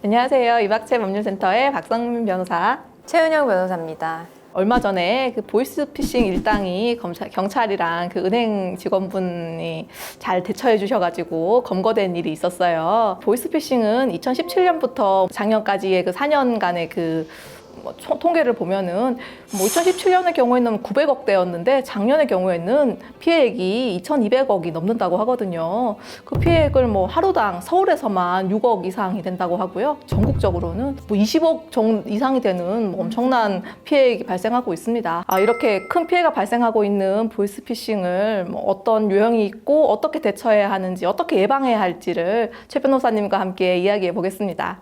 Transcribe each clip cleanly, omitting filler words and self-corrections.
안녕하세요. 이박채 법률센터의 박성민 변호사. 최은영 변호사입니다. 얼마 전에 그 보이스피싱 일당이 경찰이랑 그 은행 직원분이 잘 대처해 주셔가지고 검거된 일이 있었어요. 보이스피싱은 2017년부터 작년까지의 그 4년간의 통계를 보면은 2017년의 경우에는 900억대였는데 작년의 경우에는 피해액이 2,200억이 넘는다고 하거든요. 그 피해액을 하루당 서울에서만 6억 이상이 된다고 하고요. 전국적으로는 20억 이상이 되는 엄청난 피해액이 발생하고 있습니다. 이렇게 큰 피해가 발생하고 있는 보이스피싱을 어떤 유형이 있고 어떻게 대처해야 하는지, 어떻게 예방해야 할지를 최 변호사님과 함께 이야기해 보겠습니다.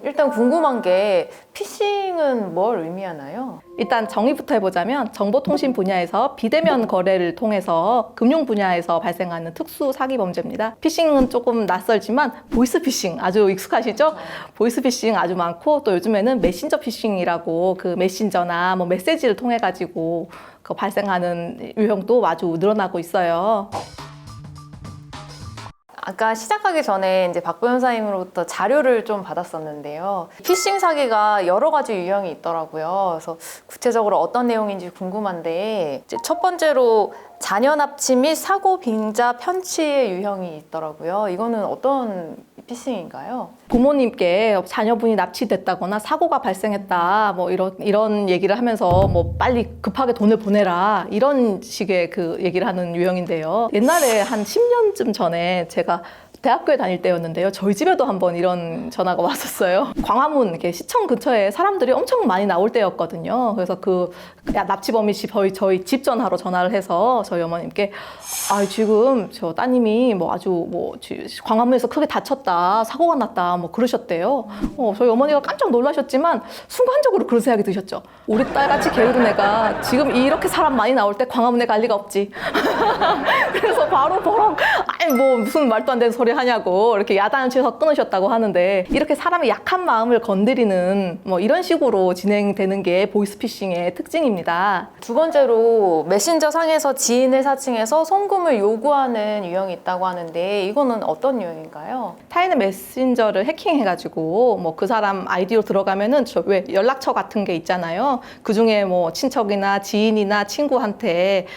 일단 궁금한 게 피싱은 뭘 의미하나요? 일단 정의부터 해보자면 정보통신 분야에서 비대면 거래를 통해서 금융 분야에서 발생하는 특수 사기 범죄입니다. 피싱은 조금 낯설지만 보이스피싱 아주 익숙하시죠? 보이스피싱 아주 많고 또 요즘에는 메신저 피싱이라고 그 메신저나 메시지를 통해 가지고 발생하는 유형도 아주 늘어나고 있어요. 아까 시작하기 전에 이제 박 변호사님으로부터 자료를 좀 받았었는데요. 피싱 사기가 여러 가지 유형이 있더라고요. 그래서 구체적으로 어떤 내용인지 궁금한데 이제 첫 번째로 자녀 납치 및 사고 빙자 편취의 유형이 있더라고요. 이거는 어떤 피싱인가요? 부모님께 자녀분이 납치됐다거나 사고가 발생했다 이런 얘기를 하면서 빨리 급하게 돈을 보내라 이런 식의 그 얘기를 하는 유형인데요. 옛날에 한 10년쯤 전에 제가 대학교에 다닐 때였는데요. 저희 집에도 한번 이런 전화가 왔었어요. 광화문 이렇게 시청 근처에 사람들이 엄청 많이 나올 때였거든요. 그래서 납치범이 저희 집 전화로 전화를 해서 저희 어머님께 지금 저 따님이 광화문에서 크게 다쳤다, 사고가 났다 그러셨대요. 저희 어머니가 깜짝 놀라셨지만 순간적으로 그런 생각이 드셨죠. 우리 딸같이 게으른 애가 지금 이렇게 사람 많이 나올 때 광화문에 갈 리가 없지. 그래서 바로 버럭 무슨 말도 안 되는 소리 하냐고 이렇게 야단을 쳐서 끊으셨다고 하는데, 이렇게 사람의 약한 마음을 건드리는 이런 식으로 진행되는 게 보이스피싱의 특징입니다. 두 번째로 메신저 상에서 지인을 사칭해서 송금을 요구하는 유형이 있다고 하는데 이거는 어떤 유형인가요? 타인의 메신저를 해킹해가지고 그 사람 아이디로 들어가면은 왜 연락처 같은 게 있잖아요. 그 중에 친척이나 지인이나 친구한테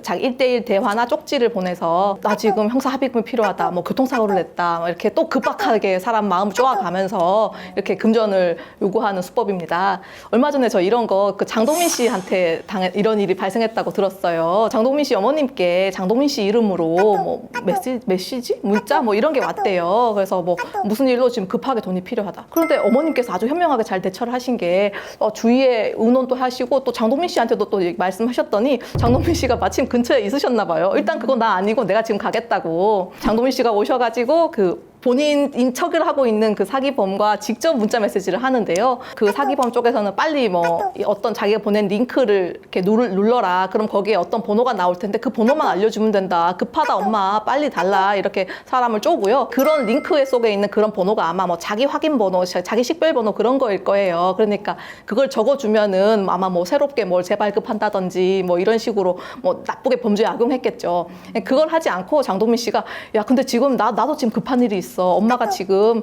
자기 1대1 대화나 쪽지를 보내서 나 지금 형사 합의금이 필요하다, 교통사고를 냈다, 이렇게 또 급박하게 사람 마음을 쪼아가면서 이렇게 금전을 요구하는 수법입니다. 얼마 전에 저 이런 거 장동민 씨한테 이런 일이 발생했다고 들었어요. 장동민 씨 어머님께 장동민 씨 이름으로 메시지? 문자? 이런 게 왔대요. 그래서 무슨 일로 지금 급하게 돈이 필요하다. 그런데 어머님께서 아주 현명하게 잘 대처를 하신 게 주위에 의논도 하시고 또 장동민 씨한테도 또 말씀하셨더니 장동민 씨가 마침 근처에 있으셨나 봐요. 일단 그건 나 아니고 내가 지금 가겠다고 장동민 씨가 오셔가지고 본인인 척을 하고 있는 그 사기범과 직접 문자 메시지를 하는데요. 그 사기범 쪽에서는 빨리 어떤 자기가 보낸 링크를 이렇게 눌러라. 그럼 거기에 어떤 번호가 나올 텐데 그 번호만 알려주면 된다. 급하다 엄마 빨리 달라. 이렇게 사람을 쪼고요. 그런 링크 속에 있는 그런 번호가 아마 자기 확인 번호, 자기 식별 번호 그런 거일 거예요. 그러니까 그걸 적어주면은 아마 새롭게 뭘 재발급한다든지 이런 식으로 나쁘게 범죄에 악용했겠죠. 그걸 하지 않고 장동민 씨가 야 근데 지금 나도 지금 급한 일이 있어. 엄마가 지금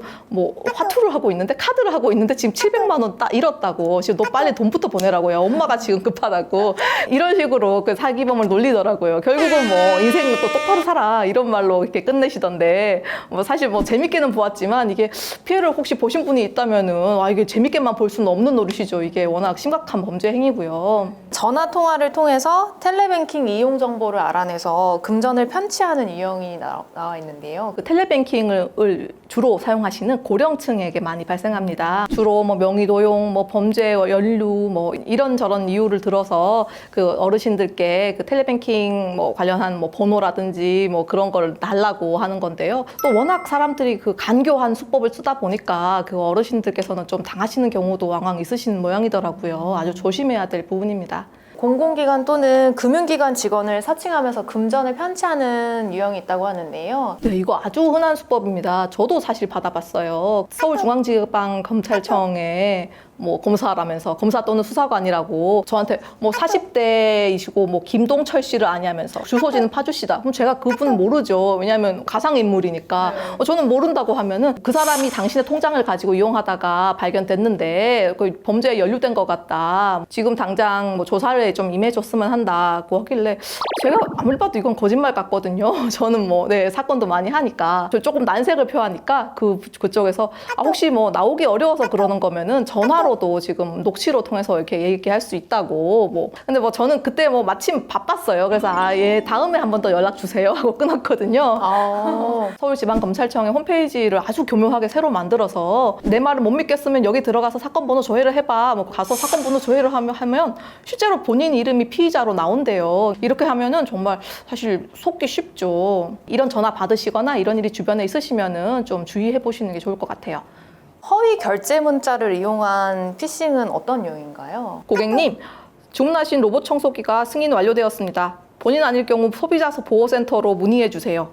화투를 하고 있는데 카드를 하고 있는데 지금 700만 원 잃었다고. 지금 너 빨리 돈부터 보내라고요. 엄마가 지금 급하다고. 이런 식으로 그 사기범을 놀리더라고요. 결국은 인생 또 똑바로 살아 이런 말로 이렇게 끝내시던데 사실 재밌게는 보았지만 이게 피해를 혹시 보신 분이 있다면은 이게 재밌게만 볼 수는 없는 노릇이죠. 이게 워낙 심각한 범죄 행위고요. 전화 통화를 통해서 텔레뱅킹 이용 정보를 알아내서 금전을 편취하는 유형이 나와 있는데요. 텔레뱅킹을 주로 사용하시는 고령층에게 많이 발생합니다. 주로 명의도용, 범죄 연루, 이런저런 이유를 들어서 그 어르신들께 텔레뱅킹 관련한 번호라든지 그런 걸 달라고 하는 건데요. 또 워낙 사람들이 간교한 수법을 쓰다 보니까 그 어르신들께서는 좀 당하시는 경우도 왕왕 있으신 모양이더라고요. 아주 조심해야 될 부분입니다. 공공기관 또는 금융기관 직원을 사칭하면서 금전을 편취하는 유형이 있다고 하는데요. 네, 이거 아주 흔한 수법입니다. 저도 사실 받아봤어요. 서울중앙지방검찰청에 뭐 검사라면서 검사 또는 수사관이라고 저한테 뭐 40대이시고 뭐 김동철 씨를 아냐면서 주소지는 파주시다. 그럼 제가 그분 모르죠. 왜냐하면 가상인물이니까. 저는 모른다고 하면은 그 사람이 당신의 통장을 가지고 이용하다가 발견됐는데 그 범죄에 연루된 것 같다. 지금 당장 뭐 조사를 좀 임해줬으면 한다고 하길래 제가 아무리 봐도 이건 거짓말 같거든요. 저는 뭐 네, 사건도 많이 하니까 저 조금 난색을 표하니까 그쪽에서 혹시 뭐 나오기 어려워서 그러는 거면은 전화로도 지금 녹취로 통해서 이렇게 얘기할 수 있다고 뭐 근데 뭐 저는 그때 뭐 마침 바빴어요. 그래서 예 다음에 한 번 더 연락 주세요 하고 끊었거든요. 서울지방검찰청의 홈페이지를 아주 교묘하게 새로 만들어서 내 말을 못 믿겠으면 여기 들어가서 사건 번호 조회를 해봐. 뭐 가서 사건 번호 조회를 하면 실제로 본인 이름이 피의자로 나온대요. 이렇게 하면은 정말 사실 속기 쉽죠. 이런 전화 받으시거나 이런 일이 주변에 있으시면은 좀 주의해 보시는 게 좋을 것 같아요. 허위 결제 문자를 이용한 피싱은 어떤 유형인가요? 고객님, 주문하신 로봇 청소기가 승인 완료되었습니다. 본인 아닐 경우 소비자 보호센터로 문의해 주세요.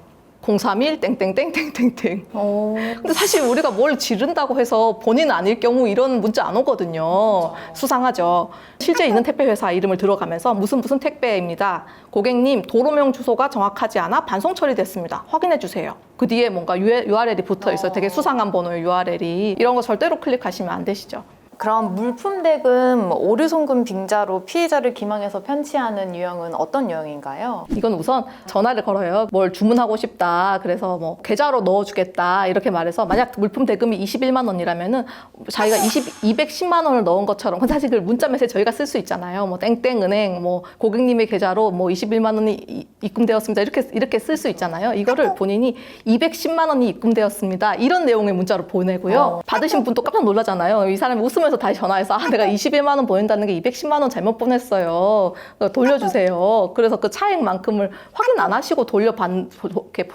031 땡땡땡땡땡땡. 근데 사실 우리가 뭘 지른다고 해서 본인 아닐 경우 이런 문자 안 오거든요. 수상하죠. 실제 있는 택배 회사 이름을 들어가면서 무슨 택배입니다. 고객님, 도로명 주소가 정확하지 않아 반송 처리됐습니다. 확인해 주세요. 그 뒤에 뭔가 URL이 붙어 있어요. 되게 수상한 번호의 URL이. 이런 거 절대로 클릭하시면 안 되시죠. 그럼 물품 대금, 오류 송금 빙자로 피해자를 기망해서 편취하는 유형은 어떤 유형인가요? 이건 우선 전화를 걸어요. 뭘 주문하고 싶다. 그래서 뭐 계좌로 넣어주겠다. 이렇게 말해서 만약 물품 대금이 21만 원이라면은 자기가 210만 원을 넣은 것처럼 근데 사실 그 문자 메시지 저희가 쓸 수 있잖아요. 뭐 땡땡 은행 뭐 고객님의 계좌로 뭐 21만 원이 입금되었습니다. 이렇게 쓸 수 있잖아요. 이거를 본인이 210만 원이 입금되었습니다. 이런 내용의 문자로 보내고요. 받으신 분도 깜짝 놀라잖아요. 이 사람이 웃으면서 다시 전화해서 내가 21만 원 보낸다는 게 210만 원 잘못 보냈어요. 돌려주세요. 그래서 그 차액만큼을 확인 안 하시고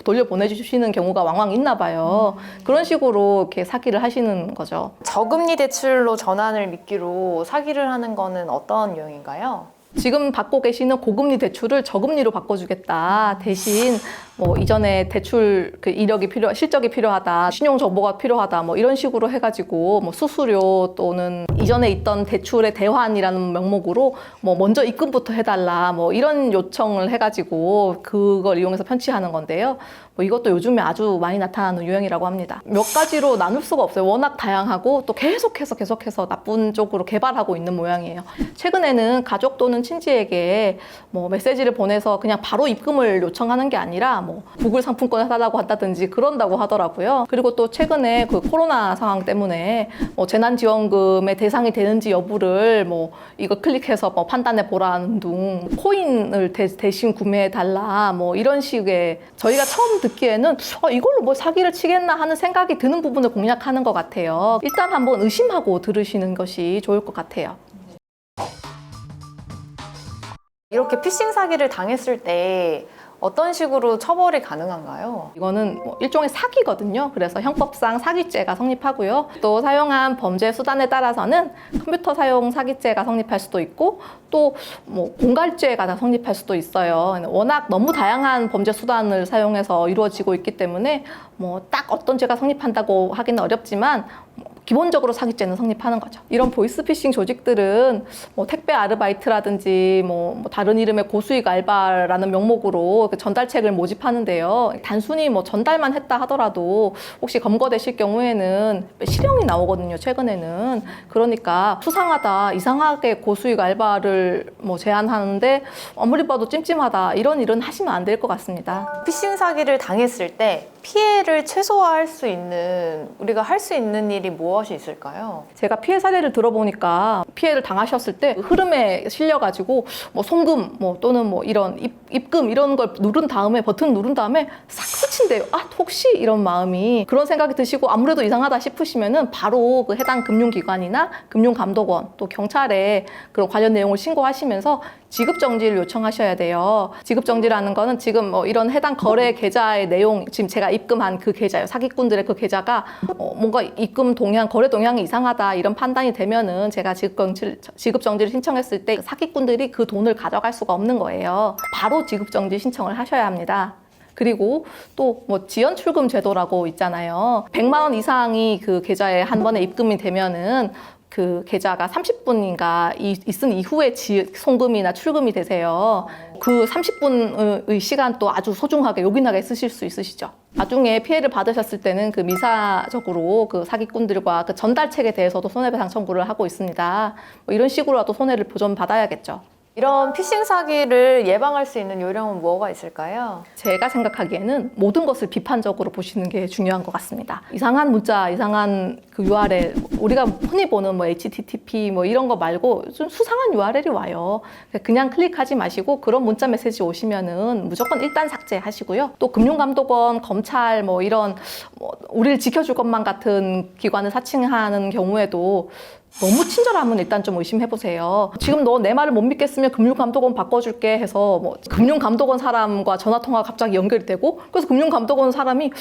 돌려보내주시는 경우가 왕왕 있나 봐요. 그런 식으로 이렇게 사기를 하시는 거죠. 저금리 대출로 전환을 미끼로 사기를 하는 거는 어떤 유형인가요? 지금 받고 계시는 고금리 대출을 저금리로 바꿔주겠다. 대신 뭐 이전에 대출 그 실적이 필요하다, 신용 정보가 필요하다, 뭐 이런 식으로 해가지고 뭐 수수료 또는 이전에 있던 대출의 대환이라는 명목으로 뭐 먼저 입금부터 해달라, 뭐 이런 요청을 해가지고 그걸 이용해서 편취하는 건데요. 뭐 이것도 요즘에 아주 많이 나타나는 유형이라고 합니다. 몇 가지로 나눌 수가 없어요. 워낙 다양하고 또 계속해서 나쁜 쪽으로 개발하고 있는 모양이에요. 최근에는 가족 또는 친지에게 뭐 메시지를 보내서 그냥 바로 입금을 요청하는 게 아니라 뭐 구글 상품권 해달라고 한다든지 그런다고 하더라고요. 그리고 또 최근에 그 코로나 상황 때문에 뭐 재난지원금의 대상이 되는지 여부를 뭐 이거 클릭해서 뭐 판단해 보라는 등 코인을 대신 구매해 달라 뭐 이런 식의 저희가 처음 듣기에는 이걸로 뭐 사기를 치겠나 하는 생각이 드는 부분을 공략하는 것 같아요. 일단 한번 의심하고 들으시는 것이 좋을 것 같아요. 이렇게 피싱 사기를 당했을 때 어떤 식으로 처벌이 가능한가요? 이거는 뭐 일종의 사기거든요. 그래서 형법상 사기죄가 성립하고요. 또 사용한 범죄 수단에 따라서는 컴퓨터 사용 사기죄가 성립할 수도 있고 또 뭐 공갈죄가 다 성립할 수도 있어요. 워낙 너무 다양한 범죄 수단을 사용해서 이루어지고 있기 때문에 뭐 딱 어떤 죄가 성립한다고 하기는 어렵지만 기본적으로 사기죄는 성립하는 거죠. 이런 보이스피싱 조직들은 뭐 택배 아르바이트라든지 뭐 다른 이름의 고수익 알바라는 명목으로 그 전달책을 모집하는데요. 단순히 뭐 전달만 했다 하더라도 혹시 검거되실 경우에는 실형이 나오거든요. 최근에는. 그러니까 수상하다, 이상하게 고수익 알바를 뭐 제안하는데 아무리 봐도 찜찜하다 이런 일은 하시면 안 될 것 같습니다. 피싱 사기를 당했을 때 피해를 최소화할 수 있는 우리가 할 수 있는 일이 무엇이 있을까요? 제가 피해 사례를 들어보니까 피해를 당하셨을 때 흐름에 실려가지고 뭐 송금 뭐 또는 뭐 이런 입금 이런 걸 누른 다음에 버튼 누른 다음에 싹 스친대요. 혹시 이런 마음이 그런 생각이 드시고 아무래도 이상하다 싶으시면은 바로 그 해당 금융기관이나 금융감독원 또 경찰에 그런 관련 내용을 신고하시면서 지급정지를 요청하셔야 돼요. 지급정지라는 거는 지금 뭐 이런 해당 거래 계좌의 내용, 지금 제가 입금한 그 계좌요. 사기꾼들의 그 계좌가 뭔가 입금 동향, 거래 동향이 이상하다 이런 판단이 되면은 제가 지급정지를 신청했을 때 사기꾼들이 그 돈을 가져갈 수가 없는 거예요. 바로 지급정지 신청을 하셔야 합니다. 그리고 또 뭐 지연 출금 제도라고 있잖아요. 100만 원 이상이 그 계좌에 한 번에 입금이 되면은 그 계좌가 30분인가 있은 이후에 송금이나 출금이 되세요. 그 30분의 시간도 아주 소중하게 요긴하게 쓰실 수 있으시죠. 나중에 피해를 받으셨을 때는 그 민사적으로 그 사기꾼들과 그 전달책에 대해서도 손해배상 청구를 하고 있습니다. 뭐 이런 식으로라도 손해를 보전받아야겠죠. 이런 피싱 사기를 예방할 수 있는 요령은 뭐가 있을까요? 제가 생각하기에는 모든 것을 비판적으로 보시는 게 중요한 것 같습니다. 이상한 문자, 이상한 그 URL, 우리가 흔히 보는 뭐 HTTP 뭐 이런 거 말고 좀 수상한 URL이 와요. 그냥 클릭하지 마시고 그런 문자 메시지 오시면은 무조건 일단 삭제하시고요. 또 금융감독원, 검찰 뭐 이런 뭐 우리를 지켜줄 것만 같은 기관을 사칭하는 경우에도 너무 친절하면 일단 좀 의심해보세요. 지금 너 내 말을 못 믿겠으면 금융감독원 바꿔줄게 해서 뭐 금융감독원 사람과 전화통화가 갑자기 연결이 되고 그래서 금융감독원 사람이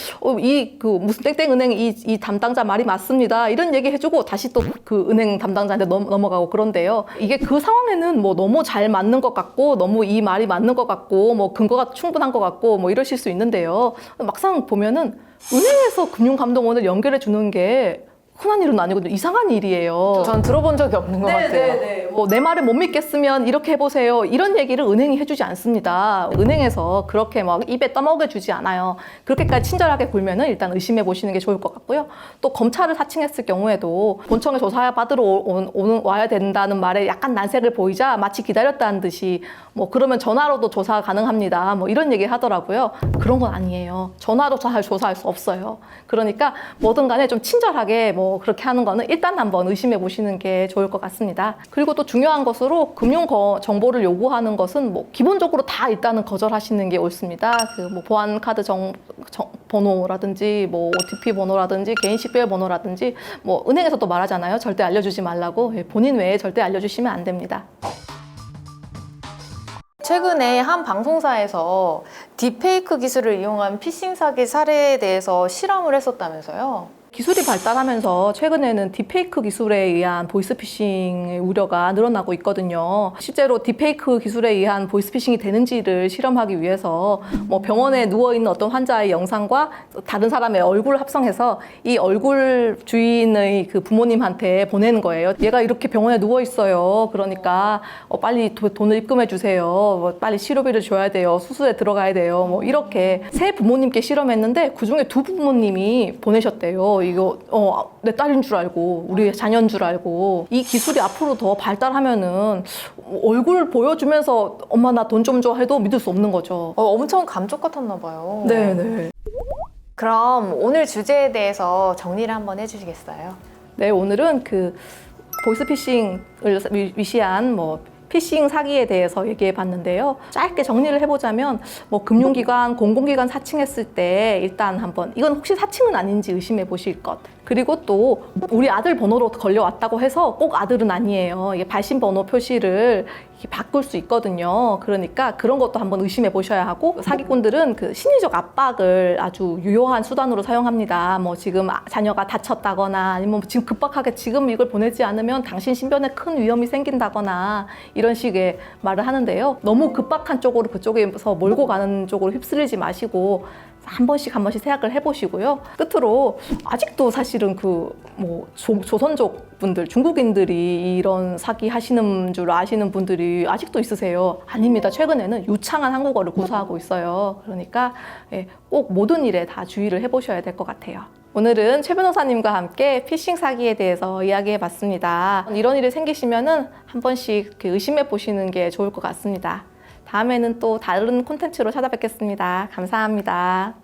이 그 무슨 땡땡 은행 이 담당자 말이 맞습니다. 이런 얘기 해주고 다시 또 그 은행 담당자한테 넘어가고 그런데요. 이게 그 상황에는 뭐 너무 잘 맞는 것 같고 너무 이 말이 맞는 것 같고 뭐 근거가 충분한 것 같고 뭐 이러실 수 있는데요. 막상 보면은 은행에서 금융감독원을 연결해 주는 게 흔한 일은 아니거든요. 이상한 일이에요. 전 들어본 적이 없는 것 같아요. 뭐 내 말을 못 믿겠으면 이렇게 해보세요. 이런 얘기를 은행이 해주지 않습니다. 은행에서 그렇게 막 입에 떠먹여주지 않아요. 그렇게까지 친절하게 굴면은 일단 의심해 보시는 게 좋을 것 같고요. 또 검찰을 사칭했을 경우에도 본청에 조사 받으러 와야 된다는 말에 약간 난색을 보이자 마치 기다렸다는 듯이 뭐 그러면 전화로도 조사 가능합니다. 뭐 이런 얘기 하더라고요. 그런 건 아니에요. 전화로 조사할 수 없어요. 그러니까 뭐든 간에 좀 친절하게 뭐 그렇게 하는 거는 일단 한번 의심해 보시는 게 좋을 것 같습니다. 그리고 또 중요한 것으로 금융 정보를 요구하는 것은 뭐 기본적으로 다 일단은 거절하시는 게 옳습니다. 그 뭐 보안 카드 번호라든지 뭐 OTP 번호라든지 개인 식별 번호라든지 뭐 은행에서도 말하잖아요. 절대 알려주지 말라고. 본인 외에 절대 알려주시면 안 됩니다. 최근에 한 방송사에서 딥페이크 기술을 이용한 피싱 사기 사례에 대해서 실험을 했었다면서요? 기술이 발달하면서 최근에는 딥페이크 기술에 의한 보이스피싱의 우려가 늘어나고 있거든요. 실제로 딥페이크 기술에 의한 보이스피싱이 되는지를 실험하기 위해서 뭐 병원에 누워있는 어떤 환자의 영상과 다른 사람의 얼굴을 합성해서 이 얼굴 주인의 그 부모님한테 보내는 거예요. 얘가 이렇게 병원에 누워있어요. 그러니까 빨리 돈을 입금해 주세요. 뭐 빨리 치료비를 줘야 돼요. 수술에 들어가야 돼요. 뭐 이렇게 세 부모님께 실험했는데 그중에 두 부모님이 보내셨대요. 이거 내 딸인 줄 알고 우리 자녀인 줄 알고. 이 기술이 앞으로 더 발달하면은 얼굴 보여주면서 엄마 나 돈 좀 줘 해도 믿을 수 없는 거죠. 엄청 감쪽 같았나 봐요. 네네. 그럼 오늘 주제에 대해서 정리를 한번 해주시겠어요? 네, 오늘은 그 보이스피싱을 위시한 뭐 피싱 사기에 대해서 얘기해 봤는데요. 짧게 정리를 해보자면 뭐 금융기관, 공공기관 사칭했을 때 일단 한번 이건 혹시 사칭은 아닌지 의심해 보실 것. 그리고 또 우리 아들 번호로 걸려왔다고 해서 꼭 아들은 아니에요. 이게 발신번호 표시를 바꿀 수 있거든요. 그러니까 그런 것도 한번 의심해 보셔야 하고, 사기꾼들은 그 심리적 압박을 아주 유효한 수단으로 사용합니다. 뭐 지금 자녀가 다쳤다거나 아니면 지금 급박하게 지금 이걸 보내지 않으면 당신 신변에 큰 위험이 생긴다거나 이런 식의 말을 하는데요. 너무 급박한 쪽으로 그쪽에서 몰고 가는 쪽으로 휩쓸리지 마시고 한 번씩 생각을 해보시고요. 끝으로 아직도 사실은 그 뭐 조선족 분들, 중국인들이 이런 사기 하시는 줄 아시는 분들이 아직도 있으세요. 아닙니다. 최근에는 유창한 한국어를 구사하고 있어요. 그러니까 꼭 모든 일에 다 주의를 해보셔야 될 것 같아요. 오늘은 최 변호사님과 함께 피싱 사기에 대해서 이야기해 봤습니다. 이런 일이 생기시면은 한 번씩 이렇게 의심해 보시는 게 좋을 것 같습니다. 다음에는 또 다른 콘텐츠로 찾아뵙겠습니다. 감사합니다.